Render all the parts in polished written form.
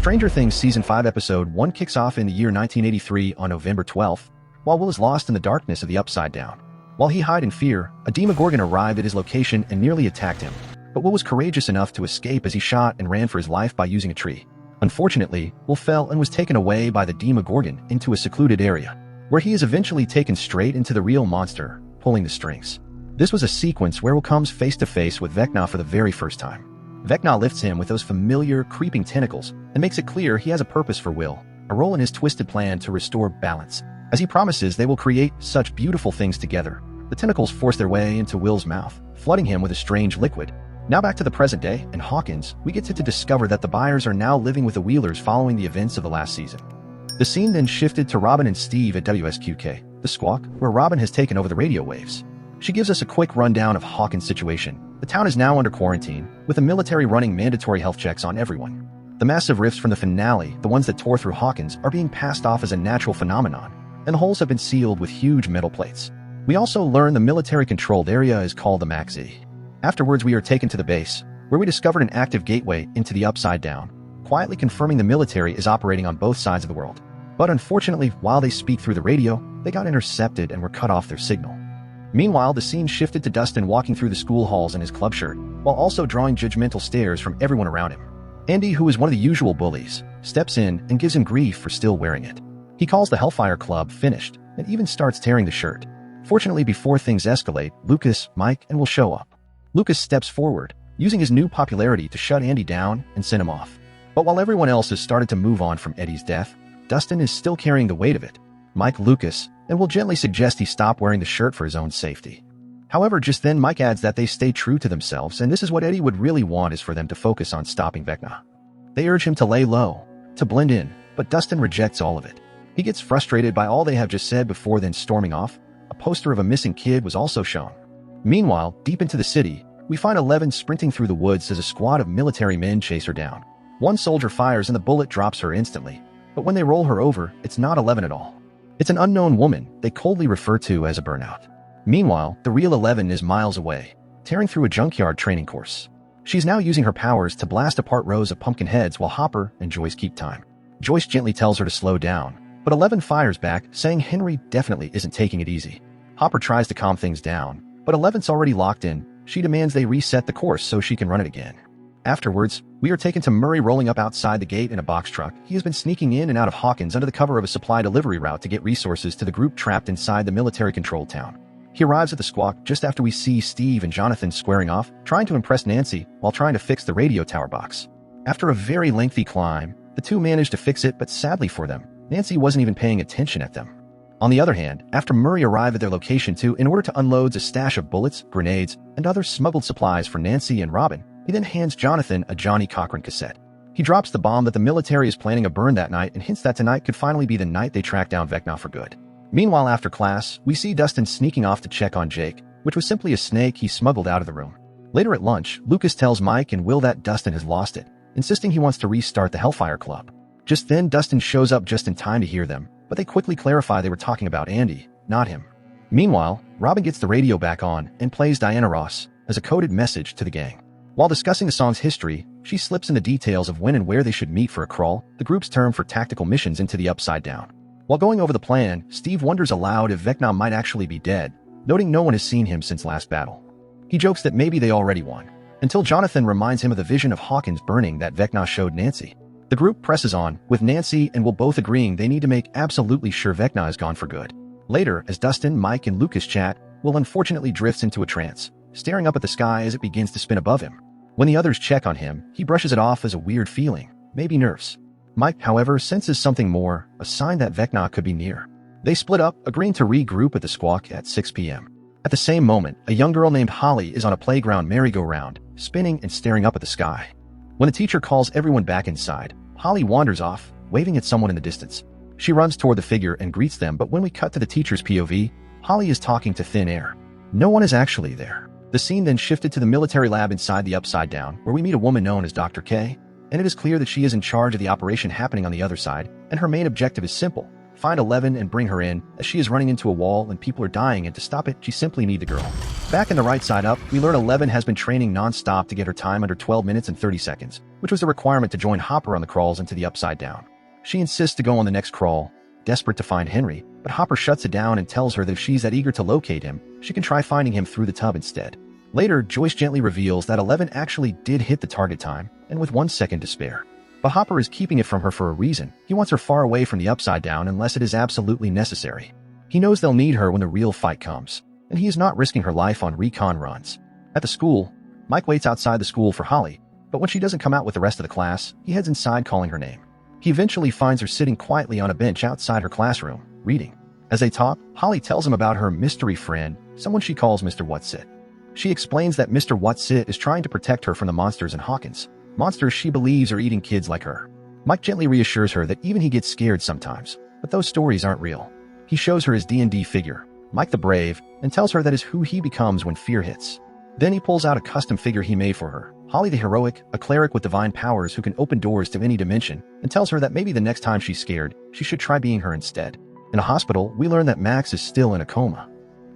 Stranger Things Season 5 Episode 1 kicks off in the year 1983 on November 12th, while Will is lost in the darkness of the Upside Down. While he hid in fear, a Demogorgon arrived at his location and nearly attacked him. But Will was courageous enough to escape as he shot and ran for his life by using a tree. Unfortunately, Will fell and was taken away by the Demogorgon into a secluded area, where he is eventually taken straight into the real monster, pulling the strings. This was a sequence where Will comes face to face with Vecna for the very first time. Vecna lifts him with those familiar, creeping tentacles and makes it clear he has a purpose for Will, a role in his twisted plan to restore balance. As he promises they will create such beautiful things together, the tentacles force their way into Will's mouth, flooding him with a strange liquid. Now back to the present day, and Hawkins, we get to discover that the Byers are now living with the Wheelers following the events of the last season. The scene then shifted to Robin and Steve at WSQK, the Squawk, where Robin has taken over the radio waves. She gives us a quick rundown of Hawkins' situation. The town is now under quarantine, with the military running mandatory health checks on everyone. The massive rifts from the finale, the ones that tore through Hawkins, are being passed off as a natural phenomenon, and the holes have been sealed with huge metal plates. We also learn the military-controlled area is called the Max Z. Afterwards, we are taken to the base, where we discovered an active gateway into the Upside Down, quietly confirming the military is operating on both sides of the world. But unfortunately, while they speak through the radio, they got intercepted and were cut off their signal. Meanwhile, the scene shifted to Dustin walking through the school halls in his club shirt, while also drawing judgmental stares from everyone around him. Andy, who is one of the usual bullies, steps in and gives him grief for still wearing it. He calls the Hellfire Club finished, and even starts tearing the shirt. Fortunately, before things escalate, Lucas, Mike, and Will show up. Lucas steps forward, using his new popularity to shut Andy down and send him off. But while everyone else has started to move on from Eddie's death, Dustin is still carrying the weight of it. Mike, Lucas, and will gently suggest he stop wearing the shirt for his own safety. However, just then Mike adds that they stay true to themselves, and this is what Eddie would really want, is for them to focus on stopping Vecna. They urge him to lay low, to blend in, but Dustin rejects all of it. He gets frustrated by all they have just said before then storming off. A poster of a missing kid was also shown. Meanwhile, deep into the city, we find Eleven sprinting through the woods as a squad of military men chase her down. One soldier fires and the bullet drops her instantly, but when they roll her over, it's not Eleven at all. It's an unknown woman they coldly refer to as a burnout. Meanwhile, the real Eleven is miles away, tearing through a junkyard training course. She's now using her powers to blast apart rows of pumpkin heads while Hopper and Joyce keep time. Joyce gently tells her to slow down, but Eleven fires back, saying Henry definitely isn't taking it easy. Hopper tries to calm things down, but Eleven's already locked in. She demands they reset the course so she can run it again. Afterwards, we are taken to Murray rolling up outside the gate in a box truck. He has been sneaking in and out of Hawkins under the cover of a supply delivery route to get resources to the group trapped inside the military-controlled town. He arrives at the Squawk just after we see Steve and Jonathan squaring off, trying to impress Nancy while trying to fix the radio tower box. After a very lengthy climb, the two manage to fix it, but sadly for them, Nancy wasn't even paying attention at them. On the other hand, after Murray arrived at their location too, in order to unload a stash of bullets, grenades, and other smuggled supplies for Nancy and Robin, he then hands Jonathan a Johnny Cochran cassette. He drops the bomb that the military is planning a burn that night and hints that tonight could finally be the night they track down Vecna for good. Meanwhile, after class, we see Dustin sneaking off to check on Jake, which was simply a snake he smuggled out of the room. Later at lunch, Lucas tells Mike and Will that Dustin has lost it, insisting he wants to restart the Hellfire Club. Just then, Dustin shows up just in time to hear them, but they quickly clarify they were talking about Andy, not him. Meanwhile, Robin gets the radio back on and plays Diana Ross as a coded message to the gang. While discussing the song's history, she slips into details of when and where they should meet for a crawl, the group's term for tactical missions into the Upside Down. While going over the plan, Steve wonders aloud if Vecna might actually be dead, noting no one has seen him since last battle. He jokes that maybe they already won, until Jonathan reminds him of the vision of Hawkins burning that Vecna showed Nancy. The group presses on, with Nancy and Will both agreeing they need to make absolutely sure Vecna is gone for good. Later, as Dustin, Mike, and Lucas chat, Will unfortunately drifts into a trance, staring up at the sky as it begins to spin above him. When the others check on him, he brushes it off as a weird feeling, maybe nerves. Mike, however, senses something more, a sign that Vecna could be near. They split up, agreeing to regroup at the Squawk at 6 p.m. At the same moment, a young girl named Holly is on a playground merry-go-round, spinning and staring up at the sky. When the teacher calls everyone back inside, Holly wanders off, waving at someone in the distance. She runs toward the figure and greets them, but when we cut to the teacher's POV, Holly is talking to thin air. No one is actually there. The scene then shifted to the military lab inside the Upside Down, where we meet a woman known as Dr. K, and it is clear that she is in charge of the operation happening on the other side, and her main objective is simple: find Eleven and bring her in, as she is running into a wall and people are dying, and to stop it, she simply needs the girl. Back in the right side up, we learn 11 has been training non-stop to get her time under 12 minutes and 30 seconds, which was the requirement to join Hopper on the crawls into the Upside Down. She insists to go on the next crawl, desperate to find Henry, but Hopper shuts it down and tells her that if she's that eager to locate him, she can try finding him through the tub instead. Later, Joyce gently reveals that 11 actually did hit the target time, and with 1 second to spare. But Hopper is keeping it from her for a reason. He wants her far away from the Upside Down unless it is absolutely necessary. He knows they'll need her when the real fight comes, and he is not risking her life on recon runs. At the school, Mike waits outside the school for Holly, but when she doesn't come out with the rest of the class, he heads inside calling her name. He eventually finds her sitting quietly on a bench outside her classroom, reading. As they talk, Holly tells him about her mystery friend, someone she calls Mr. Whatsit. She explains that Mr. Whatsit is trying to protect her from the monsters in Hawkins, monsters she believes are eating kids like her. Mike gently reassures her that even he gets scared sometimes, but those stories aren't real. He shows her his D&D figure, Mike the Brave, and tells her that is who he becomes when fear hits. Then he pulls out a custom figure he made for her, Holly the Heroic, a cleric with divine powers who can open doors to any dimension, and tells her that maybe the next time she's scared, she should try being her instead. In a hospital, we learn that Max is still in a coma.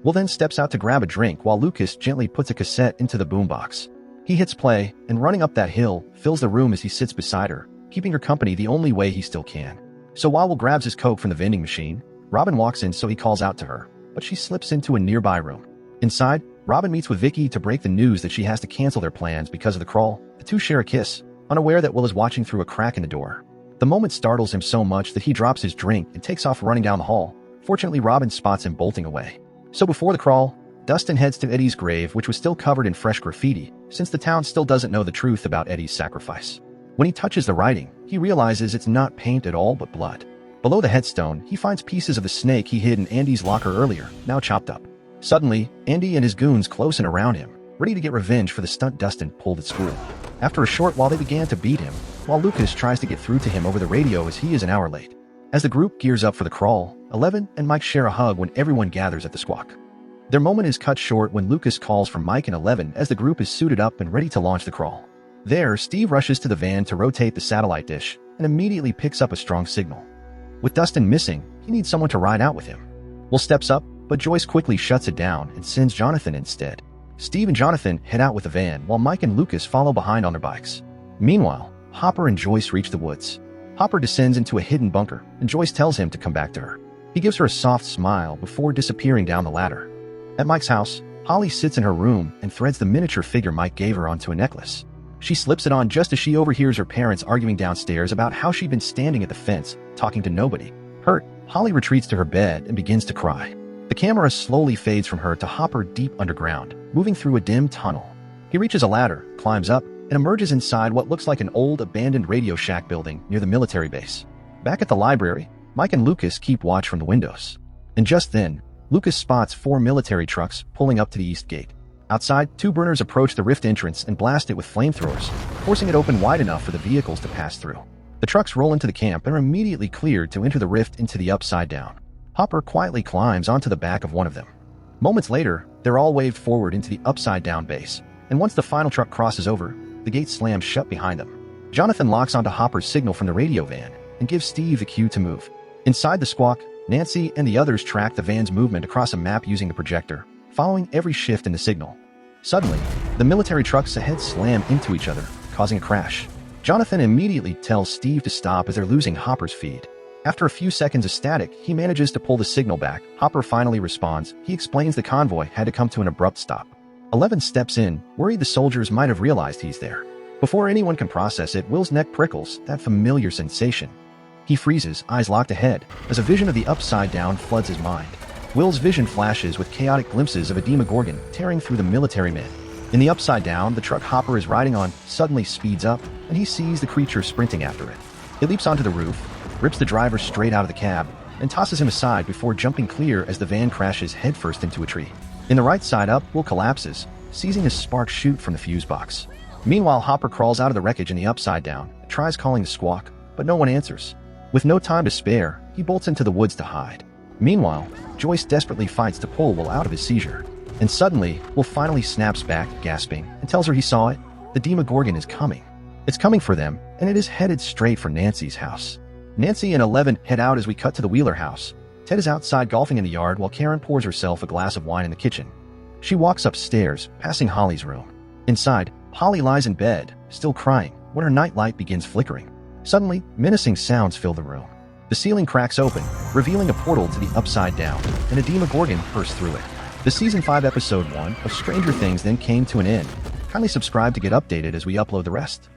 Will then steps out to grab a drink while Lucas gently puts a cassette into the boombox. He hits play, and running up that hill, fills the room as he sits beside her, keeping her company the only way he still can. So while Will grabs his Coke from the vending machine, Robin walks in so he calls out to her, but she slips into a nearby room. Inside, Robin meets with Vicky to break the news that she has to cancel their plans because of the crawl. The two share a kiss, unaware that Will is watching through a crack in the door. The moment startles him so much that he drops his drink and takes off running down the hall. Fortunately, Robin spots him bolting away. So before the crawl, Dustin heads to Eddie's grave, which was still covered in fresh graffiti, since the town still doesn't know the truth about Eddie's sacrifice. When he touches the writing, he realizes it's not paint at all but blood. Below the headstone, he finds pieces of the snake he hid in Andy's locker earlier, now chopped up. Suddenly, Andy and his goons close in around him, ready to get revenge for the stunt Dustin pulled at school. After a short while, they began to beat him, while Lucas tries to get through to him over the radio as he is an hour late. As the group gears up for the crawl, 11 and Mike share a hug when everyone gathers at the squawk. Their moment is cut short when Lucas calls for Mike and 11 as the group is suited up and ready to launch the crawl. There, Steve rushes to the van to rotate the satellite dish and immediately picks up a strong signal. With Dustin missing, he needs someone to ride out with him. Will steps up, but Joyce quickly shuts it down and sends Jonathan instead. Steve and Jonathan head out with the van while Mike and Lucas follow behind on their bikes. Meanwhile, Hopper and Joyce reach the woods. Hopper descends into a hidden bunker, and Joyce tells him to come back to her. He gives her a soft smile before disappearing down the ladder. At Mike's house, Holly sits in her room and threads the miniature figure Mike gave her onto a necklace. She slips it on just as she overhears her parents arguing downstairs about how she'd been standing at the fence, talking to nobody. Hurt, Holly retreats to her bed and begins to cry. The camera slowly fades from her to Hopper deep underground, moving through a dim tunnel. He reaches a ladder, climbs up, and emerges inside what looks like an old abandoned Radio Shack building near the military base. Back at the library, Mike and Lucas keep watch from the windows. And just then, Lucas spots 4 military trucks pulling up to the east gate. Outside, 2 burners approach the rift entrance and blast it with flamethrowers, forcing it open wide enough for the vehicles to pass through. The trucks roll into the camp and are immediately cleared to enter the rift into the Upside Down. Hopper quietly climbs onto the back of one of them. Moments later, they're all waved forward into the Upside Down base, and once the final truck crosses over, the gate slams shut behind them. Jonathan locks onto Hopper's signal from the radio van and gives Steve the cue to move. Inside the squawk, Nancy and the others track the van's movement across a map using the projector, following every shift in the signal. Suddenly, the military trucks ahead slam into each other, causing a crash. Jonathan immediately tells Steve to stop as they're losing Hopper's feed. After a few seconds of static, he manages to pull the signal back. Hopper finally responds. He explains the convoy had to come to an abrupt stop. 11 steps in, worried the soldiers might have realized he's there. Before anyone can process it, Will's neck prickles, that familiar sensation. He freezes, eyes locked ahead, as a vision of the Upside Down floods his mind. Will's vision flashes with chaotic glimpses of a Demogorgon tearing through the military men. In the Upside Down, the truck Hopper is riding on suddenly speeds up, and he sees the creature sprinting after it. It leaps onto the roof, rips the driver straight out of the cab, and tosses him aside before jumping clear as the van crashes headfirst into a tree. In the right side up, Will collapses, seizing a spark shoot from the fuse box. Meanwhile, Hopper crawls out of the wreckage in the Upside Down, and tries calling the squawk, but no one answers. With no time to spare, he bolts into the woods to hide. Meanwhile, Joyce desperately fights to pull Will out of his seizure. And suddenly, Will finally snaps back, gasping, and tells her he saw it. The Demogorgon is coming. It's coming for them, and it is headed straight for Nancy's house. Nancy and 11 head out as we cut to the Wheeler house. Ted is outside golfing in the yard while Karen pours herself a glass of wine in the kitchen. She walks upstairs, passing Holly's room. Inside, Holly lies in bed, still crying, when her nightlight begins flickering. Suddenly, menacing sounds fill the room. The ceiling cracks open, revealing a portal to the Upside Down, and a Demogorgon bursts through it. The Season 5 Episode 1 of Stranger Things then came to an end. Kindly subscribe to get updated as we upload the rest.